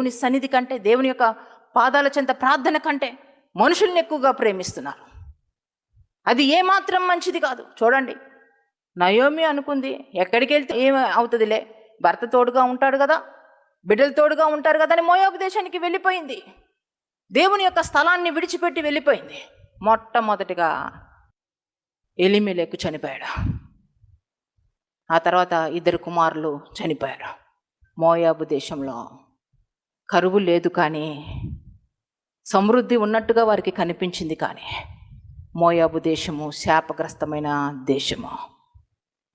దేవుని సన్నిధి కంటే, దేవుని యొక్క పాదాల చెంత ప్రార్థన కంటే మనుషుల్ని ఎక్కువగా ప్రేమిస్తున్నారు. అది ఏమాత్రం మంచిది కాదు. చూడండి, నయోమి అనుకుంది ఎక్కడికి వెళ్తే ఏమి అవుతుందిలే, భర్త తోడుగా ఉంటాడు కదా, బిడ్డలు తోడుగా ఉంటారు కదా అని మోయాబు దేశానికి వెళ్ళిపోయింది. దేవుని యొక్క స్థలాన్ని విడిచిపెట్టి వెళ్ళిపోయింది. మొట్టమొదటిగా ఎలీమెలెకు చనిపోయాడు. ఆ తర్వాత 2 కుమారులు చనిపోయారు. మోయాబు దేశంలో కరువు లేదు, కానీ సమృద్ధి ఉన్నట్టుగా వారికి కనిపించింది. కానీ మోయాబు దేశము శాపగ్రస్తమైన దేశము.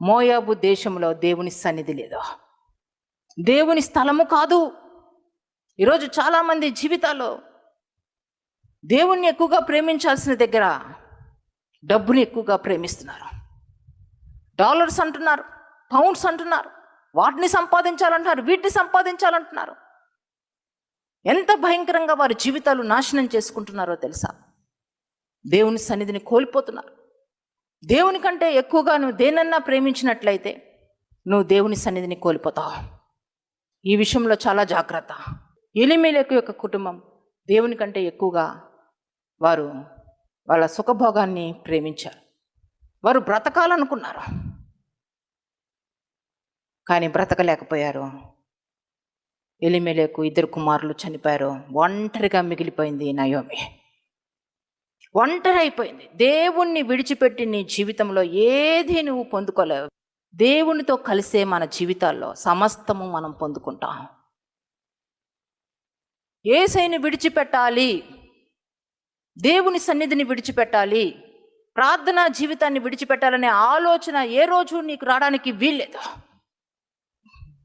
మోయాబు దేశంలో దేవుని సన్నిధి లేదు, దేవుని స్థలము కాదు. ఈరోజు చాలామంది జీవితాల్లో దేవుణ్ణి ఎక్కువగా ప్రేమించాల్సిన దగ్గర డబ్బుని ఎక్కువగా ప్రేమిస్తున్నారు. డాలర్స్ అంటున్నారు, పౌండ్స్ అంటున్నారు, వాటిని సంపాదించాలంటున్నారు, వీటిని సంపాదించాలంటున్నారు. ఎంత భయంకరంగా వారి జీవితాలు నాశనం చేసుకుంటున్నారో తెలుసా? దేవుని సన్నిధిని కోల్పోతున్నారు. దేవుని కంటే ఎక్కువగా నువ్వు దేనన్నా ప్రేమించినట్లయితే నువ్వు దేవుని సన్నిధిని కోల్పోతావు. ఈ విషయంలో చాలా జాగ్రత్త. ఎలీమెలెకు యొక్క కుటుంబం దేవుని కంటే ఎక్కువగా వారు వాళ్ళ సుఖభోగాన్ని ప్రేమించారు. వారు బ్రతకాలనుకున్నారు, కానీ బ్రతకలేకపోయారు. ఎలీమెలెకు 2 కుమారులు చనిపోయారు. ఒంటరిగా మిగిలిపోయింది నయోమి. ఒంటరి అయిపోయింది. దేవుణ్ణి విడిచిపెట్టి నీ జీవితంలో ఏది నువ్వు పొందుకోలేవు. దేవునితో కలిసే మన జీవితాల్లో సమస్తము మనం పొందుకుంటాం. యేసయ్యని విడిచిపెట్టాలి, దేవుని సన్నిధిని విడిచిపెట్టాలి, ప్రార్థనా జీవితాన్ని విడిచిపెట్టాలనే ఆలోచన ఏ రోజు నీకు రావడానికి వీల్లేదు.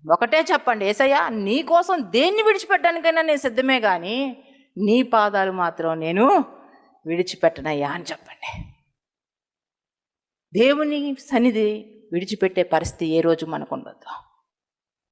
ఒకటే చెప్పండి, యేసయ్యా నీ కోసం దేన్ని విడిచిపెట్టడానికైనా నేను సిద్ధమే, కానీ నీ పాదాలు మాత్రం నేను విడిచిపెట్టనయ్యా అని చెప్పండి. దేవుని సన్నిధి విడిచిపెట్టే పరిస్థితి ఏ రోజు మనకు ఉండదు.